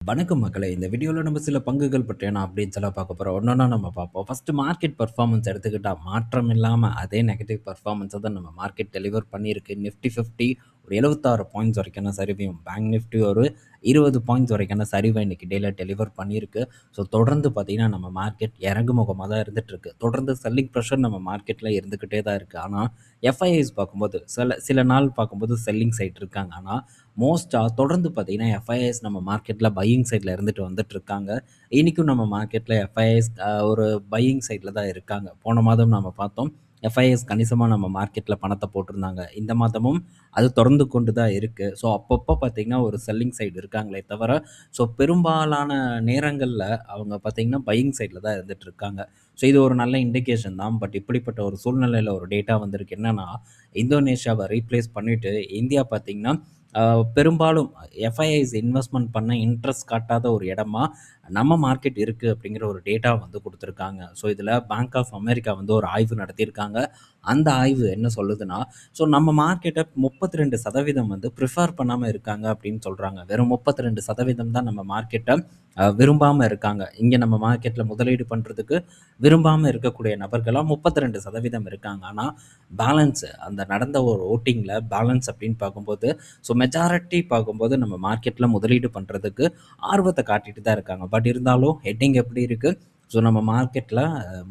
வணக்கம் மக்களே! இந்த வீடியோல நம்ம சில பங்குகள் பற்றியான அப்டேட்ஸ் எல்லாம் பார்க்க போறோம். ஒண்ணொண்ணா நம்ம பார்ப்போம். ஃபர்ஸ்ட்டு மார்க்கெட் பெர்ஃபார்மன்ஸ் எடுத்துக்கிட்டா, மாற்றம் இல்லாம அதே நெகட்டிவ் பெர்ஃபார்மன்ஸ தான் நம்ம மார்க்கெட் டெலிவர் பண்ணியிருக்கு. நிஃப்டி 50 ஒரு 76 பாயிண்ட்ஸ் வரைக்கான சரிவையும், பேங்க் நிஃப்டி ஒரு 20 பாயிண்ட்ஸ் வரைக்கான சரிவை இன்னைக்கு டேல டெலிவர் பண்ணியிருக்கு. ஸோ தொடர்ந்து பார்த்தீங்கன்னா, நம்ம மார்க்கெட் இறங்குமுகமா தான் இருந்துட்டுருக்கு. தொடர்ந்து செல்லிங் பிரஷர் நம்ம மார்க்கெட்ல இருந்துக்கிட்டே தான் இருக்கு. ஆனா, எஃப்ஐஐஸ் பார்க்கும்போது சில சில நாள் பார்க்கும்போது செல்லிங் சைட் இருக்காங்க. ஆனா, மோஸ்ட்டா தொடர்ந்து பார்த்தீங்கன்னா, எஃப்ஐஎஸ் நம்ம மார்க்கெட்ல பையிங் சைட்ல இருந்துட்டு வந்துட்டுருக்காங்க. இன்னைக்கும் நம்ம மார்க்கெட்ல எஃப்ஐஎஸ் ஒரு பையிங் சைட்ல தான் இருக்காங்க. போன மாதம் நாம பார்த்தோம். எஃப்ஐஎஸ் கணிசமா நம்ம மார்க்கெட்ல பணத்த போட்டிருந்தாங்க. இந்த மாதமும் அது தொடர்ந்து கொண்டு தான் இருக்கு. ஸோ அப்பப்போ பார்த்தீங்கன்னா, ஒரு செல்லிங் சைடு இருக்காங்களே தவிர, ஸோ பெரும்பாலான நேரங்கள்ல அவங்க பார்த்தீங்கன்னா, பையிங் சைட்ல தான் இருந்துட்டுருக்காங்க. ஸோ இது ஒரு நல்ல இண்டிகேஷன் தான். பட் இப்படிப்பட்ட ஒரு சூழ்நிலையில ஒரு டேட்டா வந்திருக்கு. என்னன்னா, இந்தோனேஷியாவ ரீப்ளேஸ் பண்ணிட்டு இந்தியா பார்த்தீங்கன்னா, அ பெரும்பாலும் எஃப்ஐஐஸ் இன்வெஸ்ட்மென்ட் பண்ண இன்ட்ரெஸ்ட் காட்டாத ஒரு இடமா நம்ம மார்க்கெட் இருக்கு அப்படிங்கிற ஒரு டேட்டா வந்து குடுத்துருக்காங்க. ஸோ இதில பேங்க் ஆஃப் அமெரிக்கா வந்து ஒரு ஆய்வு நடத்தியிருக்காங்க. அந்த ஆய்வு என்ன சொல்லுதுன்னா, ஸோ நம்ம மார்க்கெட்ட 32% வந்து ப்ரிஃபர் பண்ணாம இருக்காங்க அப்படின்னு சொல்றாங்க. வெறும் 32% தான் நம்ம மார்க்கெட்ட விரும்பாம இருக்காங்க. இங்க நம்ம மார்க்கெட்ல முதலீடு பண்றதுக்கு விரும்பாம இருக்கக்கூடிய நபர்களா 32% இருக்காங்க. ஆனா பேலன்ஸ் அந்த நடந்த ஒரு வோட்டிங்ல பேலன்ஸ் அப்படின்னு பார்க்கும்போது, ஸோ மெஜாரிட்டி பார்க்கும்போது நம்ம மார்க்கெட்ல முதலீடு பண்றதுக்கு ஆர்வத்த காட்டிட்டு தான் இருக்காங்க. பட் இருந்தாலும் ஹெட்டிங் எப்படி இருக்கு? ஸோ நம்ம மார்க்கெட்ல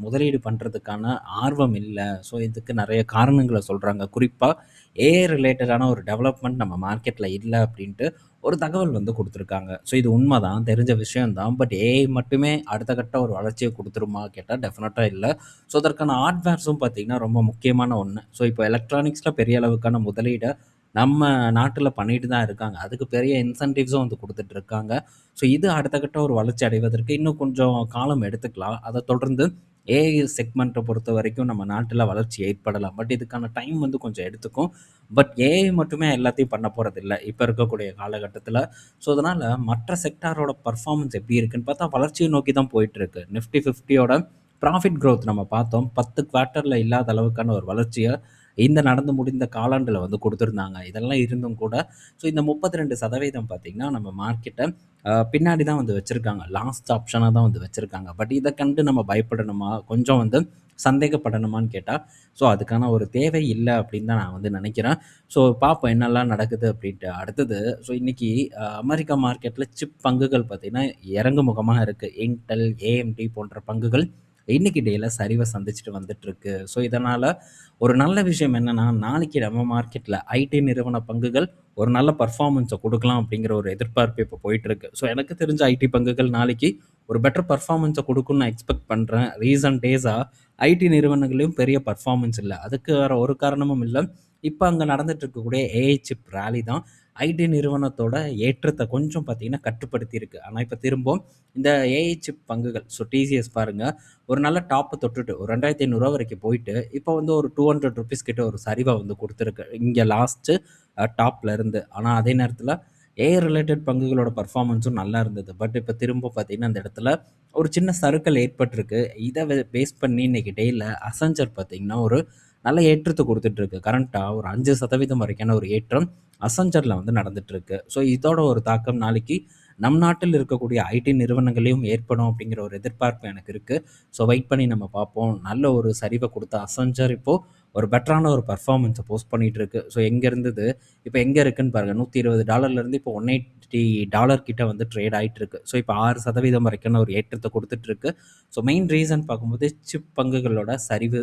முதலீடு பண்றதுக்கான ஆர்வம் இல்ல. ஸோ இதுக்கு நெறைய காரணங்கள சொல்றாங்க. குறிப்பா ஏஐ ரிலேட்டடான ஒரு டெவலப்மெண்ட் நம்ம மார்க்கெட்ல இல்ல அப்படின்ட்டு ஒரு தகவல் வந்து குடுத்துருக்காங்க. ஸோ இது உண்மதான். தெரிஞ்ச விஷயம் தான். பட் ஏஐ மட்டுமே அடுத்த கட்ட ஒரு வளர்ச்சிய குடுத்துருமா கேட்டா டெஃபினட்டா இல்ல. ஸோ அதற்கான ஹார்ட்வேர்ஸும் பார்த்தீங்கன்னா, ரொம்ப முக்கியமான ஒண்ணு. ஸோ இப்போ எலக்ட்ரானிக்ஸ்ல பெரிய அளவுக்கான முதலீட நம்ம நாட்டுல பண்ணிட்டு தான் இருக்காங்க. அதுக்கு பெரிய இன்சென்டிவ்ஸும் வந்து குடுத்துட்டு இருக்காங்க. ஸோ இது அடுத்த கட்ட ஒரு வளர்ச்சி அடைவதற்கு இன்னும் கொஞ்சம் காலம் எடுத்துக்கலாம். அத தொடர்ந்து ஏஐ செக்மெண்ட்ட பொறுத்தவரைக்கும் நம்ம நாட்டுல வளர்ச்சி ஏற்படலாம். பட் இதுக்கான டைம் வந்து கொஞ்சம் எடுத்துக்கும். பட் ஏஐ மட்டுமே எல்லாத்தையும் பண்ண போறதில்ல. இப்ப இருக்கக்கூடிய காலகட்டத்தில. ஸோ அதனால மற்ற செக்டாரோட பெர்ஃபார்மன்ஸ் எப்படி இருக்குன்னு பார்த்தா, வளர்ச்சிய நோக்கி தான் போயிட்டுருக்கு. நிஃப்டி 50யோட ப்ராஃபிட் குரோத் நம்ம பார்த்தோம். 10 குவார்ட்டர்ல இல்லாத அளவுக்கான ஒரு வளர்ச்சிய இந்த நடந்து முடிந்த காலாண்டுல வந்து குடுத்துருந்தாங்க. இதெல்லாம் இருந்தும் கூட, ஸோ இந்த 32% பார்த்தீங்கன்னா, நம்ம மார்க்கெட்ட பின்னாடி தான் வந்து வச்சிருக்காங்க. லாஸ்ட் ஆப்ஷனா தான் வந்து வச்சிருக்காங்க. பட் இத கண்டு நம்ம பயப்படணுமா? கொஞ்சம் வந்து சந்தேகப்படணுமான்னு கேட்டா, ஸோ அதுக்கான ஒரு தேவை இல்ல அப்படின்னு தான் நான் வந்து நெனைக்கிறேன். ஸோ பார்ப்போம் என்னலாம் நடக்குது அப்படின்ட்டு. அடுத்தது ஸோ இன்னைக்கு அமெரிக்கா மார்க்கெட்ல சிப் பங்குகள் பார்த்தீங்கன்னா, இறங்கு முகமா இருக்கு. Intel, AMD போன்ற பங்குகள் இன்னைக்கு டேல சரிவ சந்திச்சுட்டு வந்துட்டுருக்கு. ஸோ இதனால ஒரு நல்ல விஷயம் என்னன்னா, நாளைக்கு நம்ம மார்க்கெட்ல ஐடி நிறுவன பங்குகள் ஒரு நல்ல பெர்ஃபார்மன்ஸ குடுக்கலாம் அப்படிங்கிற ஒரு எதிர்பார்ப்பு இப்போ போயிட்டுருக்கு. ஸோ எனக்கு தெரிஞ்ச ஐடி பங்குகள் நாளைக்கு ஒரு பெட்டர் பெர்ஃபார்மன்ஸ குடுக்கும்னு நான் எக்ஸ்பெக்ட் பண்றேன். ரீசன்ட் டேஸா ஐடி நிறுவனங்கள்லயும் பெரிய பெர்ஃபார்மன்ஸ் இல்ல. அதுக்கு வேற ஒரு காரணமும் இல்ல. இப்ப அங்க நடந்துட்டு இருக்கக்கூடிய ஏஐ சிப் ராலி தான் ஐடி நிறுவனத்தோட ஏற்றத்த கொஞ்சம் பார்த்தீங்கன்னா கட்டுப்படுத்தியிருக்கு. ஆனா இப்ப திரும்பவும் இந்த ஏஐ சிப் பங்குகள் ஸோ டிசிஎஸ் பாருங்க, ஒரு நல்ல டாப்ப தொட்டுட்டு ஒரு ரூ. 2500 வரைக்கும் போயிட்டு, இப்போ வந்து ஒரு ₹200 கிட்ட ஒரு சரிவ வந்து குடுத்துருக்கு. இங்க லாஸ்ட்டு டாப்ல இருந்து. ஆனா அதே நேரத்தில ஏஐ ரிலேட்டட் பங்குகளோட பெர்ஃபார்மன்ஸும் நல்லா இருந்தது. பட் இப்ப திரும்ப பார்த்தீங்கன்னா, அந்த இடத்துல ஒரு சின்ன சறுக்கல் ஏற்பட்டிருக்கு. இத பேஸ் பண்ணி இன்னைக்கு டேல அசென்ச்சர் பார்த்தீங்கன்னா, ஒரு நல்ல ஏற்றத்த குடுத்துட்டு இருக்கு. கரண்ட்டா ஒரு 5% வரைக்கான ஒரு ஏற்றம் அசென்ச்சர்ல வந்து நடந்துட்டு இருக்கு. ஸோ இதோட ஒரு தாக்கம் நாளைக்கு நம் நாட்டில் இருக்கக்கூடிய ஐடி நிறுவனங்களையும் ஏற்படும் அப்படிங்கிற ஒரு எதிர்பார்ப்பு எனக்கு இருக்கு. ஸோ வெயிட் பண்ணி நம்ம பார்ப்போம். நல்ல ஒரு சரிவ குடுத்த அசென்ச்சர் இப்போ ஒரு பெட்டரான ஒரு பெர்ஃபார்மன்ஸ போஸ்ட் பண்ணிட்டு இருக்கு. ஸோ எங்க இருந்தது, இப்ப எங்க இருக்குன்னு பாருங்க. $120 இருந்து இப்போ $180 கிட்ட வந்து ட்ரேட் ஆயிட்டு இருக்கு. ஸோ இப்ப 6% வரைக்கான ஒரு ஏற்றத்த குடுத்துட்டு இருக்கு. ஸோ மெயின் ரீசன் பார்க்கும்போது சிப் பங்குகளோட சரிவு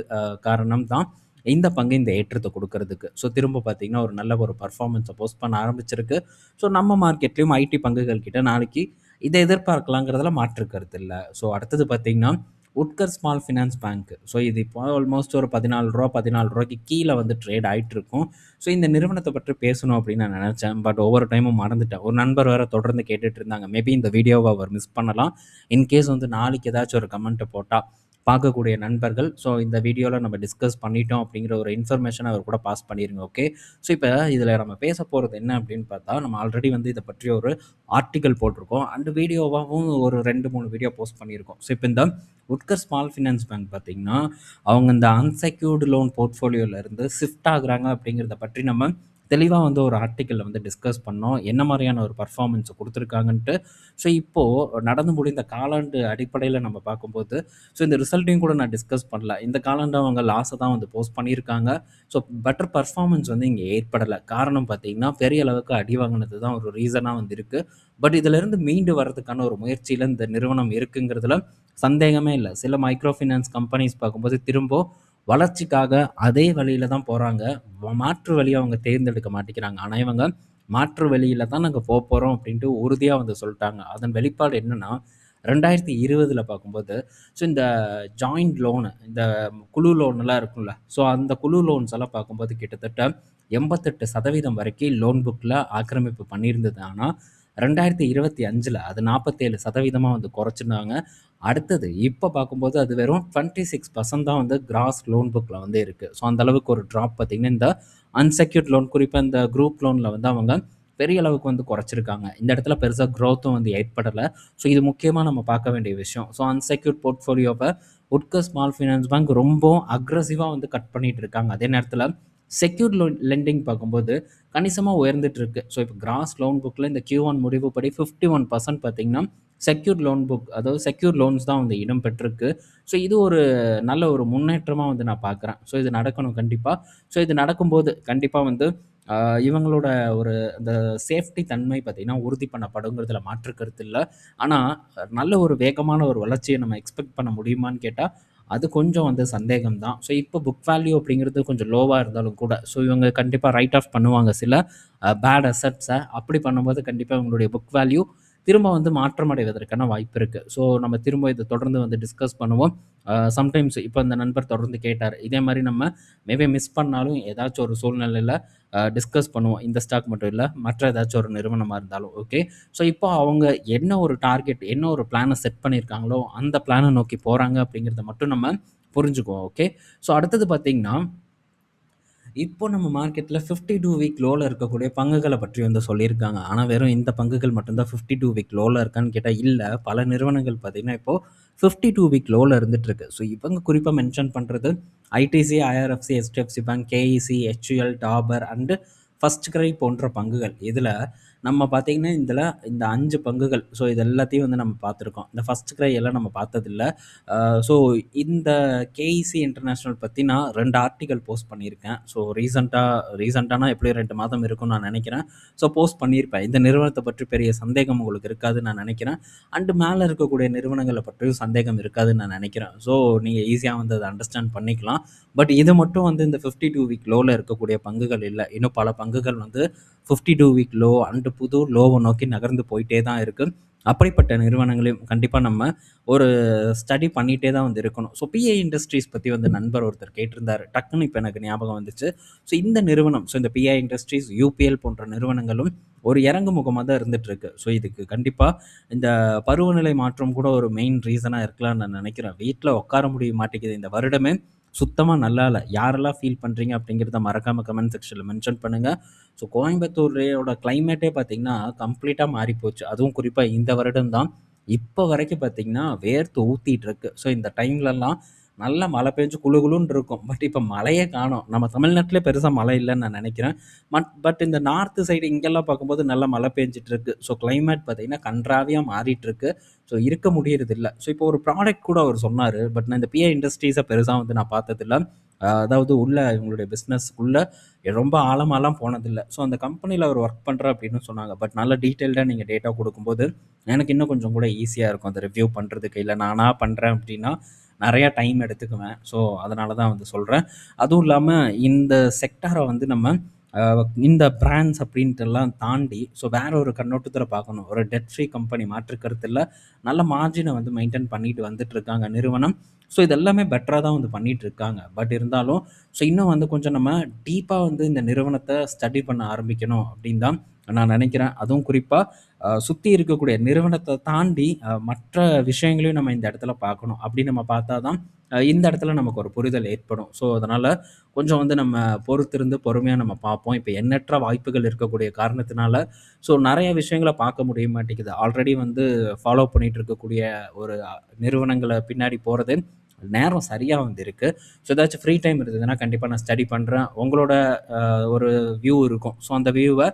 காரணம் தான் இந்த பங்கு இந்த ஏற்றத்த குடுக்கறதுக்கு. ஸோ திரும்ப பார்த்தீங்கன்னா, ஒரு நல்ல ஒரு பெர்ஃபார்மன்ஸ போஸ்ட் பண்ண ஆரம்பிச்சிருக்கு. ஸோ நம்ம மார்க்கெட்லயும் ஐடி பங்குகள் கிட்ட நாளைக்கு இத எதிர்பார்க்கலாங்கிறதுல மாற்று கருத்து இல்ல. ஸோ அடுத்தது பார்த்தீங்கன்னா, உட்கர் ஸ்மால் ஃபினான்ஸ் பேங்க். ஸோ இது இப்போ ஆல்மோஸ்ட் ஒரு ரூ. 14 கீழ வந்து ட்ரேட் ஆயிட்டு இருக்கும். ஸோ இந்த நிறுவனத்த பற்றி பேசணும் அப்படின்னு நான் நெனச்சேன். பட் ஒவ்வொரு டைமும் மறந்துட்டேன். ஒரு நண்பர் வேற தொடர்ந்து கேட்டுட்டு இருந்தாங்க. மேபி இந்த வீடியோவ அவர் மிஸ் பண்ணலாம். இன்கேஸ் வந்து நாளைக்கு ஏதாச்சும் ஒரு கமெண்ட்ட போட்டா பார்க்கக்கூடிய நண்பர்கள், ஸோ இந்த வீடியோல நம்ம டிஸ்கஸ் பண்ணிட்டோம் அப்படிங்கிற ஒரு இன்ஃபர்மேஷன அவர் கூட பாஸ் பண்ணிருங்க. ஓகே. ஸோ இப்ப இதில நம்ம பேச போறது என்ன அப்படின்னு பார்த்தா, நம்ம ஆல்ரெடி வந்து இத பற்றி ஒரு ஆர்டிக்கிள் போட்டிருக்கோம். அண்ட் வீடியோவாவும் ஒரு 2, 3 வீடியோ போஸ்ட் பண்ணியிருக்கோம். ஸோ இப்ப இந்த உட்கர் ஸ்மால் ஃபினான்ஸ் பேங்க் பார்த்தீங்கன்னா, அவங்க இந்த அன்செக்யூர்டு லோன் போர்ட்ஃபோலியோல இருந்து ஷிஃப்ட் ஆகுறாங்க அப்படிங்கிறத பற்றி நம்ம தெளிவா வந்து ஒரு ஆர்டிக்கிள்ல வந்து டிஸ்கஸ் பண்ணோம். என்ன மாரியான ஒரு பெர்ஃபார்மன்ஸ குடுத்துருக்காங்கன்ட்டு. ஸோ, இப்போ நடந்து முடிந்த காலாண்டு அடிப்படையில நம்ம பார்க்கும்போது, ஸோ இந்த ரிசல்ட்டையும் கூட நான் டிஸ்கஸ் பண்ணல. இந்த காலாண்டு அவங்க லாஸ தான் வந்து போஸ்ட் பண்ணியிருக்காங்க. ஸோ, பெட்டர் பெர்ஃபார்மன்ஸ் வந்து இங்க ஏற்படல. காரணம் பார்த்தீங்கன்னா, பெரிய அளவுக்கு அடி வாங்குனது தான் ஒரு ரீசனா வந்து இருக்கு. பட் இதிலிருந்து மீண்டு வரதுக்கான ஒரு முயற்சியில இந்த நிறுவனம் இருக்குங்கிறதுல சந்தேகமே இல்ல. சில மைக்ரோ ஃபைனான்ஸ் கம்பெனிஸ் பார்க்கும்போது திரும்ப வளர்ச்சிக்காக அதே வழியில தான் போறாங்க. மாற்று வழிய அவங்க தேர்ந்தெடுக்க மாட்டேங்கிறாங்க. ஆனா இவங்க மாற்று வழியில தான் நாங்க போப்போறோம் அப்டின்ட்டு உறுதியா வந்து சொல்ட்டாங்க. அதன் வெளிப்பாடு என்னன்னா, 2020ல பார்க்கும்போது, ஸோ இந்த ஜாயிண்ட் லோனு, இந்த குழு லோன்லாம் இருக்கும்ல. ஸோ அந்த குழு லோன்ஸ் எல்லாம் பார்க்கும்போது கிட்டத்தட்ட 88% வரைக்கும் லோன் புக்ல ஆக்கிரமிப்பு பண்ணியிருந்தது. ஆனா 2025ல அது 47% வந்து குறைச்சிருந்தாங்க. அடுத்தது இப்ப பார்க்கும்போது அது வெறும் 26% தான் வந்து கிராஸ் லோன் புக்ல வந்து இருக்கு. ஸோ அந்த அளவுக்கு ஒரு ட்ராப் பார்த்தீங்கன்னா, இந்த அன்செக்யூர்ட் லோன் குறிப்பா இந்த குரூப் லோன்ல வந்து அவங்க பெரிய அளவுக்கு வந்து குறைச்சிருக்காங்க. இந்த இடத்துல பெருசா குரோத்தும் வந்து ஏற்படல. ஸோ இது முக்கியமா நம்ம பார்க்க வேண்டிய விஷயம். ஸோ அன்செக்யூர்ட் போர்ட்ஃபோலியோவ உட்கர் ஸ்மால் ஃபைனான்ஸ் பேங்க் ரொம்ப அக்ரஸிவா வந்து கட் பண்ணிட்டு இருக்காங்க. அதே நேரத்தில செக்யூர்ட் லெண்டிங் பார்க்கும்போது கணிசமா உயர்ந்துட்டு இருக்கு. ஸோ இப்போ கிராஸ் லோன் புக்ல இந்த Q1 முடிவுப்படி 51% பார்த்தீங்கன்னா, செக்யூர்ட் லோன் புக் அதாவது செக்யூர் லோன்ஸ் தான் வந்து இடம் பெற்றிருக்கு. ஸோ இது ஒரு நல்ல ஒரு முன்னேற்றமா வந்து நான் பார்க்குறேன். ஸோ இது நடக்கணும் கண்டிப்பா. ஸோ இது நடக்கும்போது கண்டிப்பா வந்து அ இவங்களோட ஒரு அந்த சேஃப்டி தன்மை பார்த்தீங்கன்னா, உறுதி பண்ணப்படுங்கிறதுல மாற்று கருத்து இல்ல. ஆனா, நல்ல ஒரு வேகமான ஒரு வளர்ச்சிய நம்ம எக்ஸ்பெக்ட் பண்ண முடியுமான்னு கேட்டா, அது கொஞ்சம் வந்து சந்தேகம் தான். ஸோ இப்போ புக் வேல்யூ அப்படிங்கிறது கொஞ்சம் லோவா இருந்தாலும் கூட, ஸோ இவங்க கண்டிப்பா ரைட் ஆஃப் பண்ணுவாங்க சில பேட் அசெட்ஸ. அப்படி பண்ணும்போது கண்டிப்பா இவங்களுடைய புக் வேல்யூ திரும்ப வந்து மாற்றம் அடைவதற்கான வாய்ப்பு இருக்கு. ஸோ நம்ம திரும்ப இத தொடர்ந்து வந்து டிஸ்கஸ் பண்ணுவோம். சம்டைம்ஸ் இப்ப இந்த நண்பர் தொடர்ந்து கேட்டாரு. இதே மாரி நம்ம மேபி மிஸ் பண்ணாலும் ஏதாச்சும் ஒரு சூழ்நிலையில டிஸ்கஸ் பண்ணுவோம். இந்த ஸ்டாக் மட்டும் இல்ல, மற்ற ஏதாச்சும் ஒரு நிறுவனமா இருந்தாலும். ஓகே. ஸோ இப்போ அவங்க என்ன ஒரு டார்கெட், என்ன ஒரு பிளான செட் பண்ணியிருக்காங்களோ, அந்த பிளான நோக்கி போறாங்க அப்படிங்கிறத மட்டும் நம்ம புரிஞ்சுக்குவோம். ஓகே. ஸோ அடுத்தது பார்த்தீங்கன்னா, இப்போ நம்ம மார்க்கெட்ல 52 வீக் லோல இருக்கக்கூடிய பங்குகள பற்றி வந்து சொல்லியிருக்காங்க. ஆனா, வெறும் இந்த பங்குகள் மட்டும் தான் 52 வீக் லோல இருக்கான்னு கேட்டா இல்ல. பல நிறுவனங்கள் பார்த்தீங்கன்னா, இப்போ 52 வீக் லோல இருந்துட்டு இருக்கு. ஸோ இவங்க குறிப்பா மென்ஷன் பண்றது ITC, IRFC, HDFC bank, KEC, HUL, Dabur and first கிரை போன்ற பங்குகள். இதுல நம்ம பார்த்தீங்கன்னா, இந்த 5 பங்குகள். ஸோ இது எல்லாத்தையும் வந்து நம்ம பார்த்துருக்கோம். இந்த ஃபர்ஸ்ட் கிரை எல்லாம் நம்ம பார்த்ததில்ல. ஸோ இந்த கேஇசி இன்டர்நேஷனல் பத்தி நான் 2 ஆர்டிக்கல் போஸ்ட் பண்ணியிருக்கேன். ஸோ ரீசென்ட்டானா எப்படியும் 2 மாதம் இருக்கும்னு நான் நெனைக்கிறேன். ஸோ போஸ்ட் பண்ணியிருப்பேன். இந்த நிறுவனத்த பற்றி பெரிய சந்தேகம் உங்களுக்கு இருக்காதுன்னு நான் நெனைக்கிறேன். அண்ட் மேல இருக்கக்கூடிய நிறுவனங்கள பற்றியும் சந்தேகம் இருக்காதுன்னு நான் நெனைக்கிறேன். ஸோ நீங்க ஈஸியா வந்து அத அண்டர்ஸ்டாண்ட் பண்ணிக்கலாம். பட் இது மட்டும் வந்து இந்த 52 வீக் லோல இருக்கக்கூடிய பங்குகள் இல்ல. இன்னும் பல பங்குகள் வந்து 52 வீக் லோ அண்ட் புது லோவ நோக்கி நகர்ந்து போயிட்டே தான் இருக்கு. அப்படிப்பட்ட நிறுவனங்களையும் கண்டிப்பா நம்ம ஒரு ஸ்டடி பண்ணிட்டே தான் வந்து இருக்கணும். ஸோ பிஐ இண்டஸ்ட்ரீஸ் பத்தி வந்து நண்பர் ஒருத்தர் கேட்டிருந்தாரு. டக்குன்னு இப்ப எனக்கு ஞாபகம் வந்துச்சு. ஸோ இந்த நிறுவனம், ஸோ இந்த பிஐ இண்டஸ்ட்ரீஸ், யூபிஎல் போன்ற நிறுவனங்களும் ஒரு இறங்கு முகமா தான் இருந்துட்டு இருக்கு. ஸோ இதுக்கு கண்டிப்பா இந்த பருவநிலை மாற்றம் கூட ஒரு மெயின் ரீசனா இருக்கலாம்னு நான் நினைக்கிறேன். வீட்ல உட்கார முடிய மாட்டேங்குது. இந்த வருடமே சுத்தமா நல்லா இல்ல. யாரெல்லாம் ஃபீல் பண்றீங்க அப்படிங்கிறத மறக்காம கமெண்ட் செக்ஷன்ல மென்ஷன் பண்ணுங்க. ஸோ கோயம்புத்தூரோட கிளைமேட்டே பார்த்தீங்கன்னா, கம்ப்ளீட்டா மாறிப்போச்சு. அதுவும் குறிப்பா இந்த வருடம் தான் இப்ப வரைக்கும் பார்த்தீங்கன்னா, வேர்த்து ஊத்திட்டு இருக்கு. ஸோ இந்த டைம்லலாம் நல்லா மழை பெஞ்சு குளு குளுன்னு இருக்கும். பட் இப்ப மழையே காணோம். நம்ம தமிழ்நாட்டிலே பெருசா மழை இல்லன்னு நான் நெனைக்கிறேன். பட் இந்த நார்த் சைடு இங்கெல்லாம் பார்க்கும்போது நல்லா மழை பெஞ்சுட்டு இருக்கு. ஸோ கிளைமேட் பார்த்தீங்கன்னா, கண்றாவியா மாறிட்டு இருக்கு. ஸோ இருக்க முடியறதில்ல. ஸோ இப்போ ஒரு ப்ராடக்ட் கூட அவர் சொன்னாரு. பட் நான் இந்த பிஐ இண்டஸ்ட்ரீஸ பெருசா வந்து நான் பார்த்ததில்ல. அதாவது உள்ள இவங்களுடைய பிசினஸ்க்குள்ள ரொம்ப ஆழமாலாம் போனதில்ல. ஸோ அந்த கம்பெனில அவர் ஒர்க் பண்றேன் அப்படின்னு சொன்னாங்க. பட் நல்ல டீட்டெயில்டா நீங்க டேட்டா குடுக்கும்போது, எனக்கு இன்னும் கொஞ்சம் கூட ஈஸியா இருக்கும் அத ரிவ்யூ பண்றதுக்கு. இல்ல நானா பண்றேன் அப்படின்னா, நெறைய டைம் எடுத்துக்குவேன். ஸோ அதனால தான் வந்து சொல்றேன். அதுவும் இல்லாம இந்த செக்டார வந்து நம்ம அ இந்த பிராண்ட்ஸ் அப்படின்ட்டுலாம் தாண்டி, ஸோ வேற ஒரு கண்ணோட்டத்துல பார்க்கணும். ஒரு டெட் ஃப்ரீ கம்பெனி மாற்று கருத்து இல்ல. நல்ல மார்ஜின வந்து மெயின்டெயின் பண்ணிட்டு வந்துட்டு இருக்காங்க நிறுவனம். ஸோ இது எல்லாமே பெட்டரா தான் வந்து பண்ணிட்டு இருக்காங்க. பட் இருந்தாலும் ஸோ இன்னும் வந்து கொஞ்சம் நம்ம டீப்பா வந்து இந்த நிறுவனத்த ஸ்டடி பண்ண ஆரம்பிக்கணும் அப்படின்னு தான் நான் நினைக்கிறேன். அதுவும் குறிப்பா சுத்தி இருக்கக்கூடிய நிறுவனத்த தாண்டி மற்ற விஷயங்களையும் நம்ம இந்த இடத்துல பார்க்கணும். அப்படி நம்ம பார்த்தா தான் இந்த இடத்துல நமக்கு ஒரு புரிதல் ஏற்படும். ஸோ அதனால கொஞ்சம் வந்து நம்ம பொறுத்திருந்து பொறுமையா நம்ம பார்ப்போம். இப்ப எண்ணற்ற வாய்ப்புகள் இருக்கக்கூடிய காரணத்தினால, ஸோ நெறைய விஷயங்கள பார்க்க முடிய மாட்டேங்குது. ஆல்ரெடி வந்து ஃபாலோ பண்ணிட்டு இருக்கக்கூடிய ஒரு நிறுவனங்கள பின்னாடி போறது நேரம் சரியா வந்து இருக்கு. ஸோ ஏதாச்சும் ஃப்ரீ டைம் இருந்ததுன்னா கண்டிப்பா நான் ஸ்டடி பண்றேன். உங்களோட ஒரு வியூ இருக்கும். ஸோ அந்த வியூவ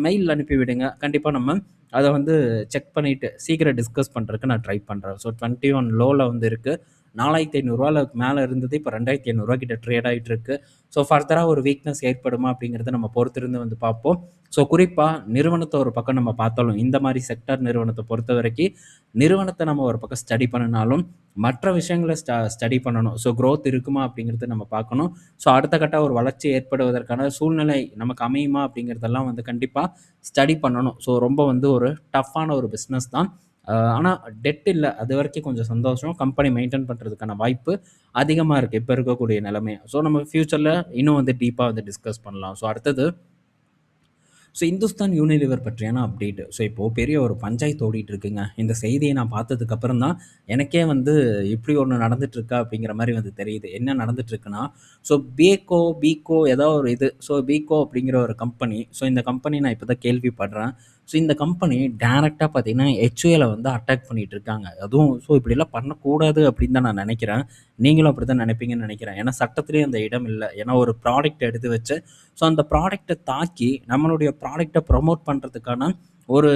மெயில் அனுப்பி விடுங்க. கண்டிப்பா நம்ம அத வந்து செக் பண்ணிட்டு சீக்கிரம் டிஸ்கஸ் பண்றதுக்கு நான் ட்ரை பண்றேன். ஸோ 21 லோல வந்து இருக்கு. ரூ. 4,500 மேல இருந்தது. இப்ப ரூ. 2,500 கிட்ட ட்ரேட் ஆயிட்டு இருக்கு. ஸோ ஃபர்தரா ஒரு வீக்னஸ் ஏற்படுமா அப்படிங்கிறத நம்ம பொறுத்திருந்து வந்து பார்ப்போம். ஸோ குறிப்பா நிறுவனத்த ஒரு பக்கம் நம்ம பார்த்தாலும், இந்த மாரி செக்டார் நிறுவனத்த பொறுத்தவரைக்கும், நிறுவனத்த நம்ம ஒரு பக்கம் ஸ்டடி பண்ணுனாலும், மற்ற விஷயங்கள ஸ்டடி பண்ணணும். ஸோ குரோத் இருக்குமா அப்படிங்கிறத நம்ம பார்க்கணும். ஸோ அடுத்த கட்ட ஒரு வளர்ச்சி ஏற்படுவதற்கான சூழ்நிலை நமக்கு அமையுமா அப்படிங்கிறதெல்லாம் வந்து கண்டிப்பா ஸ்டடி பண்ணணும். ஸோ ரொம்ப வந்து ஒரு டஃப்பான ஒரு பிசினஸ் தான். ஆனா டெட் இல்ல. அதுவரைக்கும் கொஞ்சம் சந்தோஷம். கம்பெனி மெயின்டெயின் பண்றதுக்கான வாய்ப்பு அதிகமா இருக்கு. இப்ப இருக்கக்கூடிய நிலைமை. ஸோ நம்ம ஃபியூச்சர்ல இன்னும் வந்து டீப்பா வந்து டிஸ்கஸ் பண்ணலாம். ஸோ அடுத்தது ஸோ இந்துஸ்தான் யூனிலிவர் பற்றியான அப்டேட். ஸோ இப்போது பெரிய ஒரு பஞ்சாயத்து ஓடிட்டு இருக்குங்க. இந்த செய்தியை நான் பார்த்ததுக்கு அப்புறம் தான் எனக்கே வந்து இப்படி ஒன்று நடந்துட்டு இருக்கா அப்படிங்கிற மாதிரி வந்து தெரியுது. என்ன நடந்துட்டு இருக்குன்னா, ஸோ பீகோ ஏதோ ஒரு இது. ஸோ பீகோ அப்படிங்கிற ஒரு கம்பெனி. ஸோ இந்த கம்பெனி நான் இப்போ தான் கேள்விப்படுறேன். ஸோ இந்த கம்பெனி டைரக்ட்டா பார்த்தீங்கன்னா, HULஅ வந்து அட்டாக் பண்ணிட்டு இருக்காங்க. அதுவும் ஸோ இப்படிலாம் பண்ணக்கூடாது அப்படின்னு தான் நான் நினைக்கிறேன். நீங்களும் அப்படிதான் நினைப்பீங்கன்னு நினைக்கிறேன். ஏன்னா சட்டத்திலேயே அந்த இடம் இல்ல. ஏன்னா ஒரு ப்ராடக்ட் எடுத்து வச்சு ஸோ அந்த ப்ராடக்ட்ட தாக்கி நம்மளுடைய ப்ராடக்ட்ட ப்ரமோட் பண்றதுக்கான ஒரு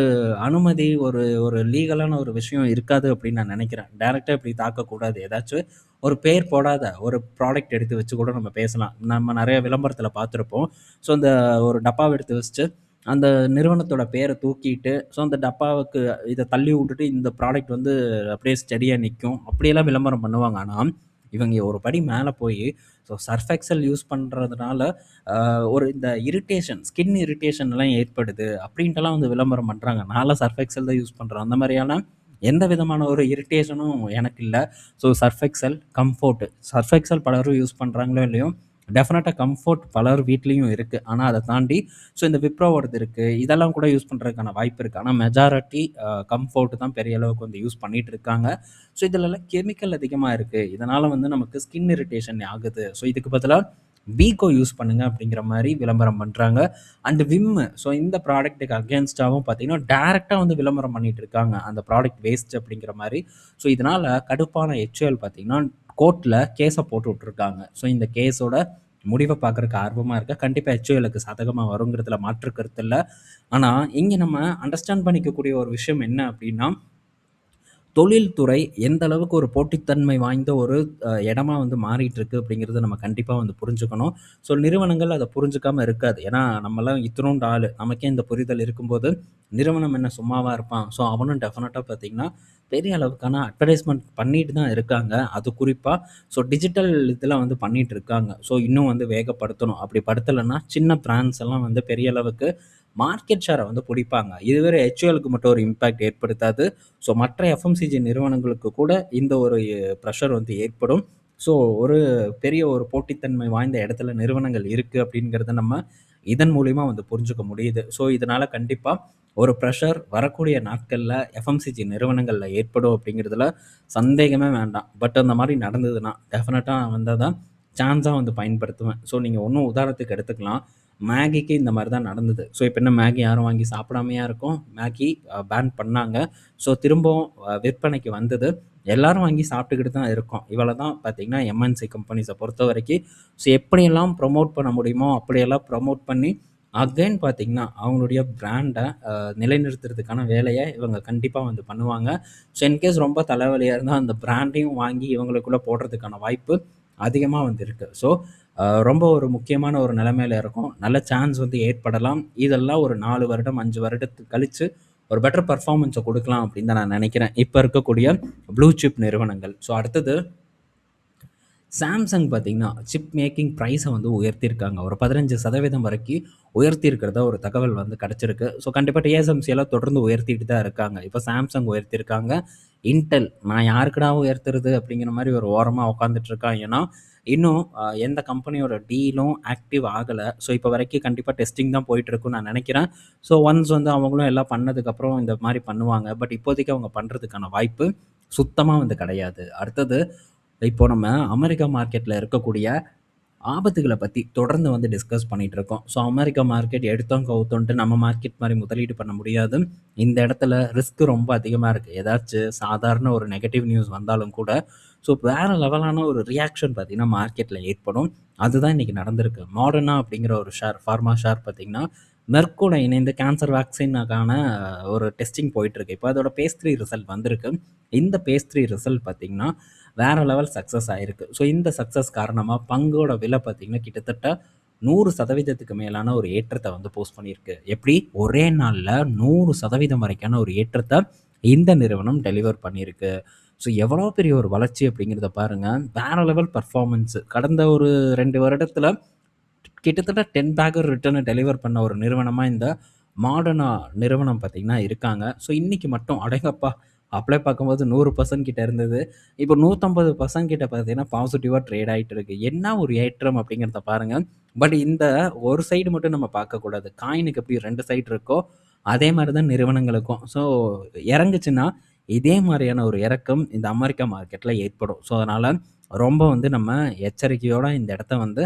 அனுமதி, ஒரு ஒரு லீகலான ஒரு விஷயம் இருக்காது அப்படின்னு நான் நினைக்கிறேன். டைரக்ட்டா இப்படி தாக்கக்கூடாது. ஏதாச்சும் ஒரு பேர் போடாத ஒரு ப்ராடக்ட் எடுத்து வச்சு கூட நம்ம பேசலாம். நம்ம நெறைய விளம்பரத்தில பார்த்துருப்போம். ஸோ அந்த ஒரு டப்பாவ எடுத்து வச்சுட்டு, அந்த நிறுவனத்தோட பேர தூக்கிட்டு, ஸோ அந்த டப்பாவுக்கு இத தள்ளி விட்டுட்டு இந்த ப்ராடக்ட் வந்து அப்படியே ஸ்டெடியா நிக்கும். அப்படியெல்லாம் விளம்பரம் பண்ணுவாங்க. ஆனா, இவங்க ஒரு படி மேல போயி, ஸோ சர்ஃப் எக்ஸல் யூஸ் பண்றதுனால ஒரு இந்த இரிட்டேஷன், ஸ்கின் இரிட்டேஷன்லாம் ஏற்படுது அப்படின்ட்டுலாம் வந்து விளம்பரம் பண்றாங்க. நான்லாம் சர்ஃப் எக்ஸல் தான் யூஸ் பண்றேன். அந்த மாரியான எந்த விதமான ஒரு இரிட்டேஷனும் எனக்கு இல்ல. So surf XL, comfort. Surf XL பலரும் யூஸ் பண்றாங்களோ இல்லையோ, டெஃபினட்டா கம்ஃபோர்ட் பலர் வீட்லயும் இருக்கு. ஆனா அத தாண்டி ஸோ இந்த விப்ரோவோடது இருக்கு. இதெல்லாம் கூட யூஸ் பண்றதுக்கான வாய்ப்பு இருக்கு. ஆனா மெஜாரிட்டி கம்ஃபோர்ட் தான் பெரிய அளவுக்கு வந்து யூஸ் பண்ணிட்டு இருக்காங்க. ஸோ இதுலலாம் கெமிக்கல் அதிகமா இருக்கு. இதனால வந்து நமக்கு ஸ்கின் இரிட்டேஷன் ஆகுது. ஸோ இதுக்கு பதிலா வீகோ யூஸ் பண்ணுங்க அப்படிங்கிற மாரி விளம்பரம் பண்றாங்க. And Vim. ஸோ இந்த ப்ராடக்ட்டுக்கு அகைன்ஸ்டாவும் பார்த்தீங்கன்னா, டைரக்ட்டா வந்து விளம்பரம் பண்ணிட்டு இருக்காங்க. அந்த ப்ராடக்ட் வேஸ்ட் அப்படிங்கிற மாரி. ஸோ இதனால கடுப்பான HUL பார்த்தீங்கன்னா, கோர்ட்ல கேஸ போட்டு விட்டுருக்காங்க. ஸோ இந்த கேஸோட முடிவ பார்க்கறக்கு ஆர்வமா இருக்கேன். கண்டிப்பா HULக்கு சாதகமா வருங்கிறதுல மாற்று கருத்து இல்ல. ஆனா, இங்க நம்ம அண்டர்ஸ்டாண்ட் பண்ணிக்கக்கூடிய ஒரு விஷயம் என்ன அப்படின்னா, தொழில்துறை எந்த அளவுக்கு ஒரு போட்டித்தன்மை வாய்ந்த ஒரு இடமா வந்து மாறிட்டு இருக்கு அப்படிங்கிறத நம்ம கண்டிப்பா வந்து புரிஞ்சுக்கணும். ஸோ நிறுவனங்கள் அத புரிஞ்சுக்காம இருக்காது. ஏன்னா நம்மலாம் இத்துணூண்டு ஆளு. நமக்கே இந்த புரிதல் இருக்கும்போது, நிறுவனம் என்ன சும்மாவா இருப்பான்? ஸோ அவனும் டெஃபினட்டா பார்த்தீங்கன்னா, பெரிய அளவுக்கான அட்வர்டைஸ்மென்ட் பண்ணிட்டு தான் இருக்காங்க. அது குறிப்பா ஸோ டிஜிட்டல் இதில வந்து பண்ணிட்டு இருக்காங்க. ஸோ இன்னும் வந்து வேகப்படுத்தணும். அப்படி படுத்தலன்னா, சின்ன பிராண்ட்ஸ் எல்லாம் வந்து பெரிய அளவுக்கு மார்க்கெட் ஷேர வந்து புடிப்பாங்க. இது வெறும் HULக்கு மட்டும் ஒரு இம்பாக்ட் ஏற்படுத்தாது. ஸோ மற்ற FMCG நிறுவனங்களுக்கு கூட இந்த ஒரு பிரஷர் வந்து ஏற்படும். ஸோ ஒரு பெரிய ஒரு போட்டித்தன்மை வாய்ந்த இடத்துல நிறுவனங்கள் இருக்கு அப்படிங்கிறத நம்ம இதன் மூலியமா வந்து புரிஞ்சுக்க முடியுது. ஸோ இதனால கண்டிப்பா ஒரு பிரஷர் வரக்கூடிய நாட்கள்ல FMCG நிறுவனங்கள்ல ஏற்படும் அப்படிங்கிறதுல சந்தேகமே வேண்டாம். பட் அந்த மாரி நடந்ததுன்னா, டெஃபினட்டா நான் வந்து அத சான்ஸா வந்து பயன்படுத்துவேன். ஸோ நீங்க இன்னும் உதாரணத்துக்கு எடுத்துக்கலாம். மேகிக்கு இந்த மாரி தான் நடந்தது. ஸோ இப்ப என்ன மேகி யாரும் வாங்கி சாப்பிடாமயா இருக்கோம்? மேகி பேன் பண்ணாங்க. ஸோ திரும்பவும் விற்பனைக்கு வந்தது. எல்லாரும் வாங்கி சாப்பிட்டுக்கிட்டு தான் இருக்கோம். இவ்வளோ தான் பார்த்தீங்கன்னா, MNC கம்பெனிஸ பொறுத்தவரைக்கும் ஸோ எப்படியெல்லாம் ப்ரமோட் பண்ண முடியுமோ, அப்படியெல்லாம் ப்ரமோட் பண்ணி அகைன் பார்த்தீங்கன்னா, அவங்களுடைய பிராண்ட நிலைநிறுத்துறதுக்கான வேலைய இவங்க கண்டிப்பா வந்து பண்ணுவாங்க. ஸோ இன்கேஸ் ரொம்ப தலைவலியா இருந்தா, அந்த பிராண்டையும் வாங்கி இவங்களுக்குள்ள போடுறதுக்கான வாய்ப்பு அதிகமா வந்து இருக்கு. ஸோ ரொம்ப ஒரு முக்கியமான ஒரு நிலைமையில இருக்கோம். நல்ல சான்ஸ் வந்து ஏற்படலாம். இதெல்லாம் ஒரு 4 வருடம், 5 வருடத்துக்கு கழிச்சு ஒரு பெட்டர் பெர்ஃபார்மன்ஸ குடுக்கலாம் அப்படின்னு தான் நான் நினைக்கிறேன். இப்ப இருக்கக்கூடிய ப்ளூ சிப் நிறுவனங்கள். ஸோ அடுத்தது சாம்சங் பார்த்தீங்கன்னா, சிப் மேக்கிங் பிரைஸ வந்து உயர்த்தியிருக்காங்க. ஒரு 15% வரைக்கும் உயர்த்தியிருக்கிறதா ஒரு தகவல் வந்து கிடைச்சிருக்கு. ஸோ கண்டிப்பா TSMC எல்லாம் தொடர்ந்து உயர்த்திட்டு தான் இருக்காங்க. இப்ப சாம்சங் உயர்த்தியிருக்காங்க. இன்டெல் நான் யாருக்குடா உயர்த்துறது அப்படிங்கிற மாரி ஒரு ஓரமா உட்காந்துட்டு இருக்கான். ஏன்னா, இன்னும் எந்த கம்பெனியோட டீலும் ஆக்டிவ் ஆகல. ஸோ இப்ப வரைக்கும் கண்டிப்பா டெஸ்டிங் தான் போயிட்டு இருக்குன்னு நான் நினைக்கிறேன். ஸோ ஒன்ஸ் வந்து அவங்களும் எல்லாம் பண்ணதுக்கப்புறம் இந்த மாரி பண்ணுவாங்க. பட் இப்போதைக்கு அவங்க பண்றதுக்கான வாய்ப்பு சுத்தமா வந்து கிடையாது. அடுத்தது இப்போ நம்ம அமெரிக்கா மார்க்கெட்ல இருக்கக்கூடிய ஆபத்துகள பத்தி தொடர்ந்து வந்து டிஸ்கஸ் பண்ணிட்டு இருக்கோம். ஸோ அமெரிக்கா மார்க்கெட் எடுத்தோம் கவுத்தோன்ட்டு நம்ம மார்க்கெட் மாரி முதலீடு பண்ண முடியாது. இந்த இடத்துல ரிஸ்க் ரொம்ப அதிகமா இருக்கு. ஏதாச்சும் சாதாரண ஒரு நெகட்டிவ் நியூஸ் வந்தாலும் கூட, ஸோ வேற லெவலான ஒரு ரியாக்ஷன் பார்த்தீங்கன்னா மார்க்கெட்ல ஏற்படும். அதுதான் இன்னைக்கு நடந்திருக்கு. மாடர்னா அப்படிங்கிற ஒரு ஷேர், ஃபார்மா ஷேர் பார்த்தீங்கன்னா, மெர்க்கோட இணைந்து கேன்சர் வேக்சினுக்கான ஒரு டெஸ்டிங் போயிட்டுருக்கு. இப்போ அதோட பேஸ் 3 ரிசல்ட் வந்திருக்கு. இந்த பேஸ் 3 ரிசல்ட் பார்த்தீங்கன்னா, வேற லெவல் சக்ஸஸ் ஆயிருக்கு. ஸோ இந்த சக்ஸஸ் காரணமா பங்கோட விலை பார்த்தீங்கன்னா, கிட்டத்தட்ட 100% மேலான ஒரு ஏற்றத்த வந்து போஸ்ட் பண்ணியிருக்கு. எப்படி? ஒரே நாள்ல 100% வரைக்கான ஒரு ஏற்றத்த இந்த நிறுவனம் டெலிவர் பண்ணியிருக்கு. ஸோ எவ்வளோ பெரிய ஒரு வளர்ச்சி அப்படிங்கிறத பாருங்க. வேற லெவல் பெர்ஃபார்மன்ஸ். கடந்த ஒரு 2 வருடத்துல கிட்டத்தட்ட 10 பேக்கர் ரிட்டர்னை டெலிவர் பண்ண ஒரு நிறுவனமா இந்த மாடர்னா நிறுவனம் பார்த்தீங்கன்னா இருக்காங்க. ஸோ இன்னைக்கு மட்டும் அடேங்கப்பா! அப்பலே பார்க்கும்போது 100% கிட்ட இருந்தது. இப்போ 150% கிட்ட பார்த்தீங்கன்னா பாசிட்டிவா ட்ரேட் ஆயிட்டு இருக்கு. என்ன ஒரு ஏற்றம் அப்படிங்கிறத பாருங்க. பட் இந்த ஒரு சைடு மட்டும் நம்ம பார்க்கக்கூடாது. காயினுக்கு எப்படி 2 சைடு இருக்கோ, அதே மாரி தான் நிறுவனங்களுக்கும். ஸோ இறங்குச்சுன்னா, இதே மாரியான ஒரு இறக்கம் இந்த அமெரிக்கா மார்க்கெட்ல ஏற்படும். ஸோ அதனால ரொம்ப வந்து நம்ம எச்சரிக்கையோட இந்த இடத்த வந்து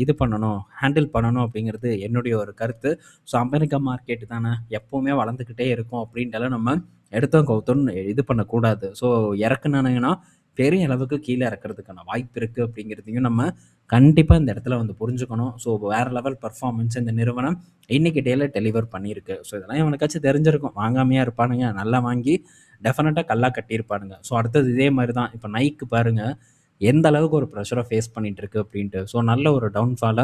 இது பண்ணணும், ஹேண்டில் பண்ணணும் அப்படிங்கிறது என்னுடைய ஒரு கருத்து. ஸோ அமெரிக்கா மார்க்கெட் தானே எப்பவுமே வளர்ந்துக்கிட்டே இருக்கும் அப்படின்ட்டுலாம் நம்ம எடுத்தோம் கவுத்தோன்னு இது பண்ணக்கூடாது. ஸோ இறக்குனானுங்கன்னா பெரிய அளவுக்கு கீழே இறக்குறதுக்கான வாய்ப்பு இருக்குது அப்படிங்கிறதையும் நம்ம கண்டிப்பாக இந்த இடத்துல வந்து புரிஞ்சுக்கணும். ஸோ வேறு லெவல் பர்ஃபார்மன்ஸ் இந்த நிறுவனம் இன்னைக்கு டேல டெலிவர் பண்ணியிருக்கு. ஸோ இதெல்லாம் இவனுக்காச்சும் தெரிஞ்சிருக்கும். வாங்காமையா இருப்பானுங்க. நல்லா வாங்கி டெஃபினட்டாக கல்லா கட்டியிருப்பானுங்க. ஸோ அடுத்தது இதே மாதிரி தான். இப்போ நைக் பாருங்க எந்த அளவுக்கு ஒரு ப்ரெஷரை ஃபேஸ் பண்ணிட்டு இருக்கு அப்படின்ட்டு. ஸோ நல்ல ஒரு டவுன்ஃபாலை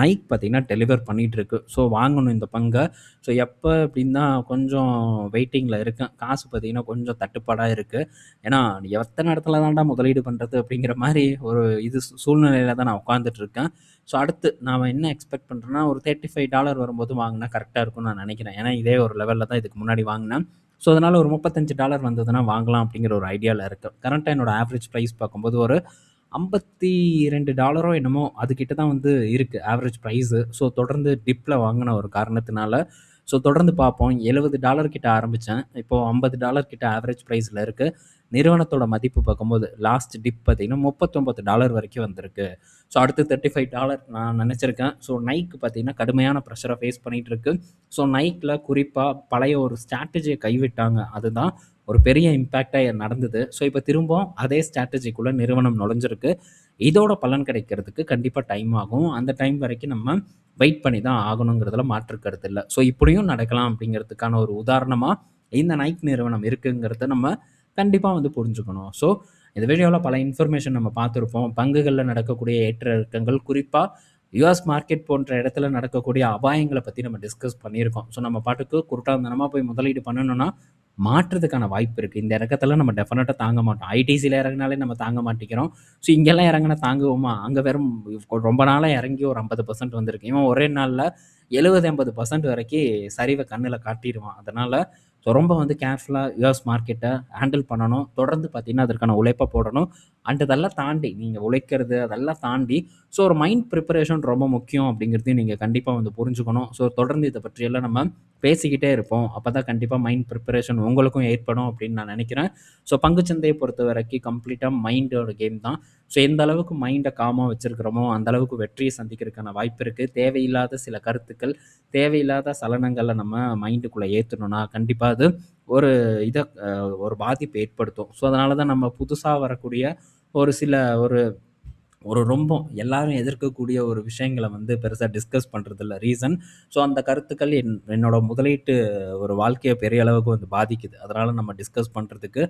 நைக் பார்த்தீங்கன்னா டெலிவர் பண்ணிட்டு இருக்கு. ஸோ வாங்கணும் இந்த பங்கை. ஸோ எப்போ அப்படின்னா கொஞ்சம் வெயிட்டிங்கில் இருக்கேன். காசு பார்த்தீங்கன்னா கொஞ்சம் தட்டுப்பாடாக இருக்குது. ஏன்னா எத்தனை இடத்துல தான்டா முதலீடு பண்ணுறது அப்படிங்கிற மாதிரி ஒரு இது சூழ்நிலையில் தான் நான் உட்காந்துட்டு இருக்கேன். ஸோ அடுத்து நான் என்ன எக்ஸ்பெக்ட் பண்ணுறேன்னா ஒரு $35 வரும்போது வாங்கினா கரெக்டாக இருக்கும்னு நான் நினைக்கிறேன். ஏன்னா இதே ஒரு லெவலில் தான் இதுக்கு முன்னாடி வாங்கினேன். ஸோ அதனால் ஒரு $35 வந்ததுன்னா வாங்கலாம் அப்படிங்கிற ஒரு ஐடியாவில் இருக்குது. கரண்ட்டாக என்னோட ஆவரேஜ் ப்ரைஸ் பார்க்கும்போது ஒரு $52 என்னமோ அதுக்கிட்ட தான் வந்து இருக்குது ஆவரேஜ் ப்ரைஸு. ஸோ தொடர்ந்து டிப்பில் வாங்கின ஒரு காரணத்தினால ஸோ தொடர்ந்து பார்ப்போம். $70 கிட்ட ஆரம்பித்தேன். இப்போது $50 கிட்ட ஆவரேஜ் ப்ரைஸில் இருக்குது. நிறுவனத்தோட மதிப்பு பார்க்கும்போது லாஸ்ட் டிப் பார்த்தீங்கன்னா $39 வரைக்கும் வந்திருக்கு. ஸோ அடுத்து $35 நான் நினச்சிருக்கேன். ஸோ நைக் பார்த்தீங்கன்னா கடுமையான ப்ரெஷரை ஃபேஸ் பண்ணிகிட்டு இருக்கு. ஸோ நைக்கில் குறிப்பாக பழைய ஒரு ஸ்ட்ராட்டஜியை கைவிட்டாங்க. அதுதான் ஒரு பெரிய இம்பேக்டாக நடந்தது. ஸோ இப்போ திரும்பவும் அதே ஸ்ட்ராட்டஜிக்குள்ளே நிறுவனம் நுழைஞ்சிருக்கு. இதோட பலன் கிடைக்கிறதுக்கு கண்டிப்பாக டைம் ஆகும். அந்த டைம் வரைக்கும் நம்ம வெயிட் பண்ணி தான் ஆகணுங்கிறதுல மாற்று கருத்து இல்லை. ஸோ இப்படியும் நடக்கலாம் அப்படிங்கிறதுக்கான ஒரு உதாரணமாக இந்த நைக் நிறுவனம் இருக்குங்கிறத நம்ம கண்டிப்பாக வந்து புரிஞ்சுக்கணும். ஸோ இந்த வீடியோவில் பல இன்ஃபர்மேஷன் நம்ம பார்த்துருப்போம். பங்குகளில் நடக்கக்கூடிய ஏற்ற இறக்கங்கள், குறிப்பாக யுஎஸ் மார்க்கெட் போன்ற இடத்துல நடக்கக்கூடிய அபாயங்களை பற்றி நம்ம டிஸ்கஸ் பண்ணியிருக்கோம். ஸோ நம்ம பாட்டுக்கு குருட்டாந்தனமாக போய் முதலீடு பண்ணணும்னா மாற்றுறதுக்கான வாய்ப்பு இருக்குது. இந்த இறக்கத்தெல்லாம் நம்ம டெஃபினட்டாக தாங்க மாட்டோம். ஐடிசியில் இறங்கினாலே நம்ம தாங்க மாட்டேங்கிறோம். ஸோ இங்கெல்லாம் இறங்கினா தாங்குவோமா? அங்கே வெறும் ரொம்ப நாளாக இறங்கி ஒரு 50% வந்திருக்கு. இவன் ஒரே நாளில் 70-80% வரைக்கும் சரிவை கண்ணில் காட்டிடுவான். அதனால் ஸோ ரொம்ப வந்து கேர்ஃபுல்லாக யுஎஸ் மார்க்கெட்டை ஹேண்டில் பண்ணணும். தொடர்ந்து பார்த்தீங்கன்னா அதற்கான உழைப்பை போடணும். அண்ட் அதெல்லாம் தாண்டி நீங்கள் உழைக்கிறது அதெல்லாம் தாண்டி ஸோ ஒரு மைண்ட் ப்ரிப்பரேஷன் ரொம்ப முக்கியம் அப்படிங்கிறதையும் நீங்கள் கண்டிப்பாக வந்து புரிஞ்சுக்கணும். ஸோ தொடர்ந்து இதை பற்றியெல்லாம் நம்ம பேசிக்கிட்டே இருப்போம். அப்போ தான் கண்டிப்பாக மைண்ட் ப்ரிப்பரேஷன் உங்களுக்கும் ஏற்படும் அப்படின்னு நான் நினைக்கிறேன். ஸோ பங்குச்சந்தையை பொறுத்த வரைக்கும் கம்ப்ளீட்டாக மைண்டோட கேம் தான். ஸோ எந்த அளவுக்கு மைண்டை காமாக வச்சுருக்கிறோமோ அந்த அளவுக்கு வெற்றியை சந்திக்கிறதுக்கான வாய்ப்பு இருக்குது. தேவையில்லாத சில கருத்துக்கள், தேவையில்லாத சலனங்களை நம்ம மைண்டுக்குள்ளே ஏற்றணும்னா கண்டிப்பாக அது ஒரு இதை ஒரு பாதிப்பு ஏற்படுத்தும். ஸோ அதனால தான் நம்ம புதுசாக வரக்கூடிய ஒரு சில ஒரு ஒரு ரொம்ப எல்லாரும் எதிர்க்கக்கூடிய ஒரு விஷயங்களை வந்து பெருசாக டிஸ்கஸ் பண்ணுறதில்ல ரீசன். ஸோ அந்த கருத்துக்கள் என்னோட முதலீட்டு ஒரு வாழ்க்கையை பெரிய அளவுக்கு வந்து பாதிக்குது. அதனால் நம்ம டிஸ்கஸ் பண்ணுறதுக்கு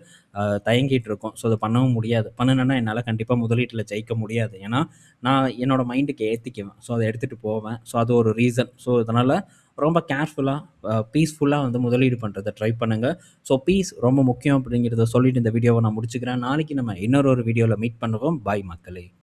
தயங்கிட்டு இருக்கோம். ஸோ அதை பண்ணவும் முடியாது. பண்ணுனேன்னா என்னால் கண்டிப்பாக முதலீட்டில் ஜெயிக்க முடியாது. ஏன்னா நான் என்னோடய மைண்டுக்கு ஏற்றிக்குவேன். ஸோ அதை எடுத்துகிட்டு போவேன். ஸோ அது ஒரு ரீசன். ஸோ இதனால் ரொம்ப கேர்ஃபுல்லாக பீஸ்ஃபுல்லாக வந்து முதலீடு பண்ணுறதை ட்ரை பண்ணுங்கள். ஸோ பீஸ் ரொம்ப முக்கியம் அப்படிங்கிறத சொல்லிட்டு இந்த வீடியோவை நான் முடிச்சுக்கிறேன். நாளைக்கு நம்ம இன்னொரு வீடியோவில் மீட் பண்ணுவோம். பாய் மக்களே.